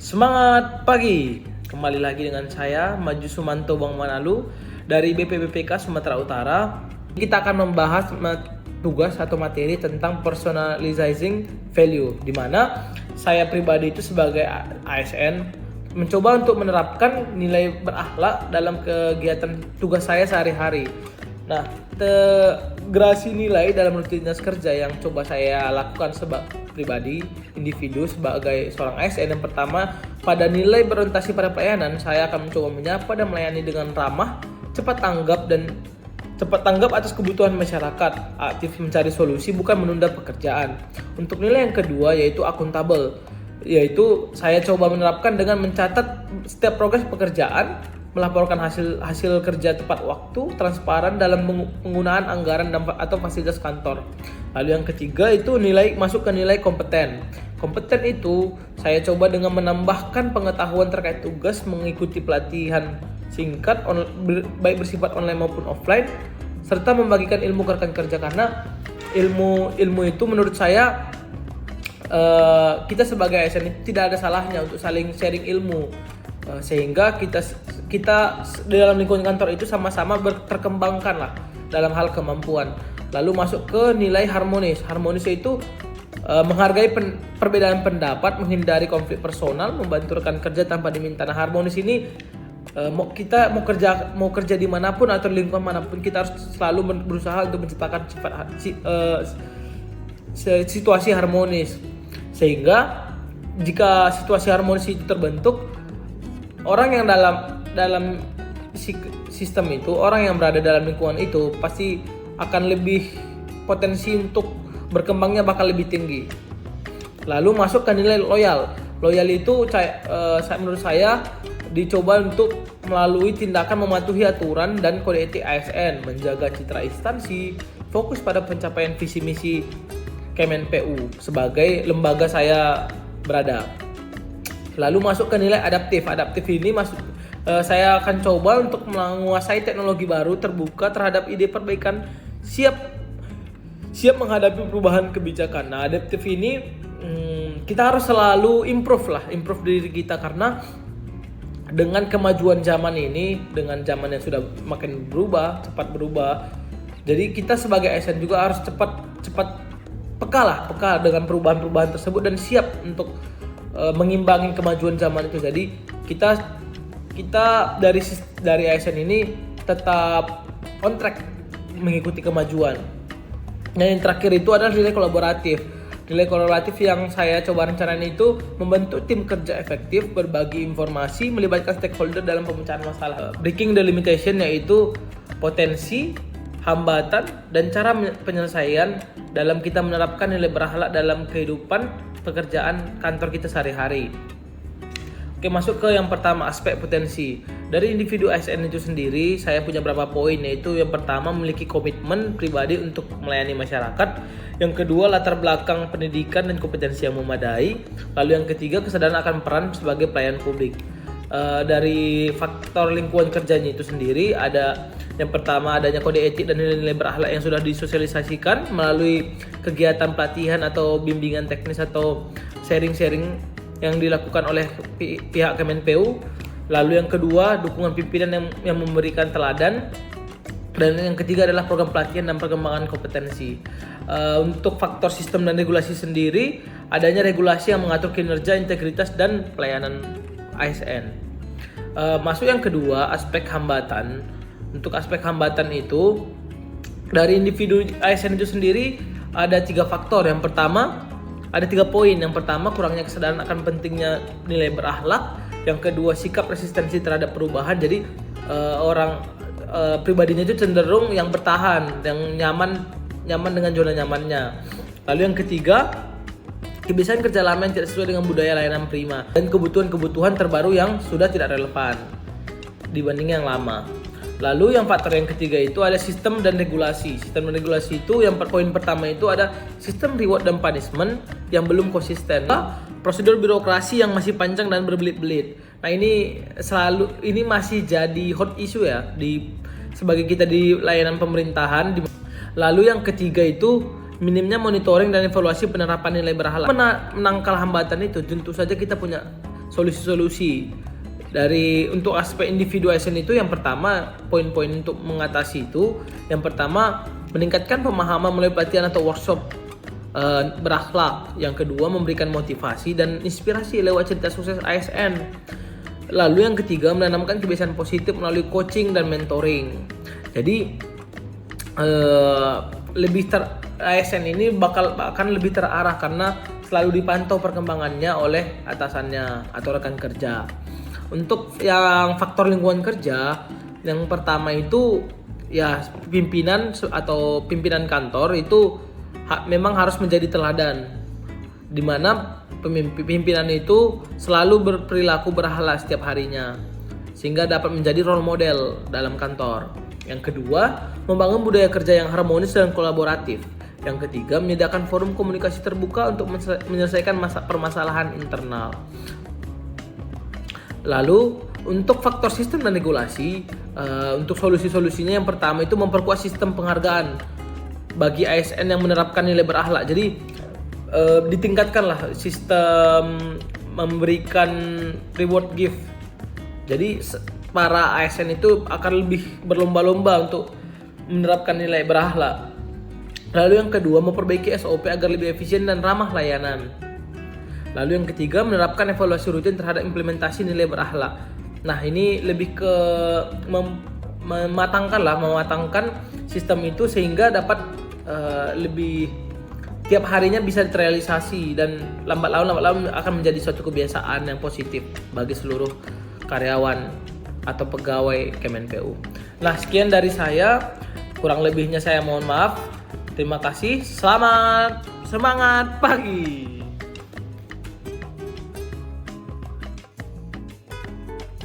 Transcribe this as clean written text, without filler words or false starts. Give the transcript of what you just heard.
Semangat pagi, kembali lagi dengan saya Maju Sumanto Bang Manalu dari BPBPK Sumatera Utara. Kita akan membahas tugas atau materi tentang personalizing value, di mana saya pribadi itu sebagai ASN mencoba untuk menerapkan nilai berakhlak dalam kegiatan tugas saya sehari-hari. Nah, integrasi nilai dalam rutinitas kerja yang coba saya lakukan sebagai pribadi, individu sebagai seorang ASN, yang pertama, pada nilai berorientasi pada pelayanan, saya akan mencoba menyapa dan melayani dengan ramah, cepat tanggap atas kebutuhan masyarakat, aktif mencari solusi bukan menunda pekerjaan. Untuk nilai yang kedua yaitu akuntabel, yaitu saya coba menerapkan dengan mencatat setiap progres pekerjaan, melaporkan hasil kerja tepat waktu, transparan dalam penggunaan anggaran atau fasilitas kantor. Lalu yang ketiga itu masuk ke nilai kompeten. Kompeten itu saya coba dengan menambahkan pengetahuan terkait tugas, mengikuti pelatihan singkat baik bersifat online maupun offline, serta membagikan ilmu ke rekan kerja, karena ilmu itu menurut saya kita sebagai ASN tidak ada salahnya untuk saling sharing ilmu, sehingga kita di dalam lingkungan kantor itu sama-sama terkembangkan lah dalam hal kemampuan. Lalu masuk ke nilai harmonis. Harmonis itu menghargai perbedaan pendapat, menghindari konflik personal, membantu rekan kerja tanpa diminta. Nah, harmonis ini mau kerja dimanapun atau lingkungan manapun, kita harus selalu berusaha untuk menciptakan situasi harmonis, sehingga jika situasi harmonis itu terbentuk, orang yang dalam sistem itu, orang yang berada dalam lingkungan itu pasti akan lebih potensi untuk berkembangnya bakal lebih tinggi. Lalu masuk ke nilai loyal. Loyal itu menurut saya dicoba untuk melalui tindakan mematuhi aturan dan kode etik ASN, menjaga citra instansi, fokus pada pencapaian visi misi Kemenpu sebagai lembaga saya berada. Lalu masuk ke nilai adaptif. Adaptif ini saya akan coba untuk menguasai teknologi baru, terbuka terhadap ide perbaikan, siap menghadapi perubahan kebijakan. Nah, adaptif ini kita harus selalu improve diri kita, karena dengan kemajuan zaman ini, dengan zaman yang sudah makin cepat berubah, jadi kita sebagai ASN juga harus cepat peka dengan perubahan-perubahan tersebut dan siap untuk mengimbangi kemajuan zaman itu. Jadi kita dari ASN ini tetap on track mengikuti kemajuan. Nah, yang terakhir itu adalah nilai kolaboratif. Nilai kolaboratif yang saya coba rencanain itu membentuk tim kerja efektif, berbagi informasi, melibatkan stakeholder dalam pemecahan masalah. Breaking the limitation, yaitu potensi, hambatan, dan cara penyelesaian dalam kita menerapkan nilai berakhlak dalam kehidupan pekerjaan kantor kita sehari-hari. Oke, masuk ke yang pertama, aspek potensi. Dari individu ASN itu sendiri, saya punya beberapa poin, yaitu yang pertama, memiliki komitmen pribadi untuk melayani masyarakat. Yang kedua, latar belakang pendidikan dan kompetensi yang memadai. Lalu yang ketiga, kesadaran akan peran sebagai pelayan publik. Dari faktor lingkungan kerjanya itu sendiri, ada yang pertama, adanya kode etik dan nilai-nilai berakhlak yang sudah disosialisasikan melalui kegiatan pelatihan atau bimbingan teknis atau sharing-sharing yang dilakukan oleh pihak Kemenpu. Lalu yang kedua, dukungan pimpinan yang memberikan teladan. Dan yang ketiga adalah program pelatihan dan pengembangan kompetensi. Untuk faktor sistem dan regulasi sendiri, adanya regulasi yang mengatur kinerja, integritas, dan pelayanan ASN. Masuk yang kedua, aspek hambatan. Untuk aspek hambatan itu, dari individu ASN itu sendiri ada 3 faktor. Yang pertama, ada 3 poin. Yang pertama, kurangnya kesadaran akan pentingnya nilai berakhlak. Yang kedua, sikap resistensi terhadap perubahan. Jadi pribadinya itu cenderung yang bertahan, yang nyaman dengan zona nyamannya. Lalu yang ketiga, kebiasaan kerja lama yang tidak sesuai dengan budaya layanan prima, dan kebutuhan terbaru yang sudah tidak relevan dibanding yang lama. Lalu yang faktor yang ketiga itu ada sistem dan regulasi. Sistem dan regulasi itu yang poin pertama itu ada sistem reward dan punishment yang belum konsisten. Prosedur birokrasi yang masih panjang dan berbelit-belit. Nah, ini masih jadi hot issue ya sebagai kita di layanan pemerintahan. Lalu yang ketiga itu minimnya monitoring dan evaluasi penerapan nilai berakhlak. Menangkal hambatan itu, tentu saja kita punya solusi-solusi. Untuk aspek individu ASN itu, yang pertama, poin-poin untuk mengatasi itu, yang pertama meningkatkan pemahaman melalui pelatihan atau workshop berakhlak. Yang kedua, memberikan motivasi dan inspirasi lewat cerita sukses ASN. Lalu yang ketiga, menanamkan kebiasaan positif melalui coaching dan mentoring. Jadi ASN ini akan lebih terarah karena selalu dipantau perkembangannya oleh atasannya atau rekan kerja. Untuk yang faktor lingkungan kerja, yang pertama itu ya pimpinan atau pimpinan kantor itu memang harus menjadi teladan, di mana pimpinan itu selalu berperilaku berakhlak setiap harinya sehingga dapat menjadi role model dalam kantor. Yang kedua, membangun budaya kerja yang harmonis dan kolaboratif. Yang ketiga, menyediakan forum komunikasi terbuka untuk menyelesaikan permasalahan internal. Lalu untuk faktor sistem dan regulasi, untuk solusi-solusinya yang pertama itu memperkuat sistem penghargaan bagi ASN yang menerapkan nilai berakhlak. Jadi ditingkatkanlah sistem memberikan reward gift. Jadi para ASN itu akan lebih berlomba-lomba untuk menerapkan nilai berakhlak. Lalu yang kedua, memperbaiki SOP agar lebih efisien dan ramah layanan. Lalu yang ketiga, menerapkan evaluasi rutin terhadap implementasi nilai berakhlak. Nah, ini lebih ke mematangkan sistem itu sehingga dapat lebih tiap harinya bisa terrealisasi, dan lambat laun akan menjadi suatu kebiasaan yang positif bagi seluruh karyawan atau pegawai Kemenpu. Nah, sekian dari saya. Kurang lebihnya saya mohon maaf. Terima kasih. Selamat semangat pagi.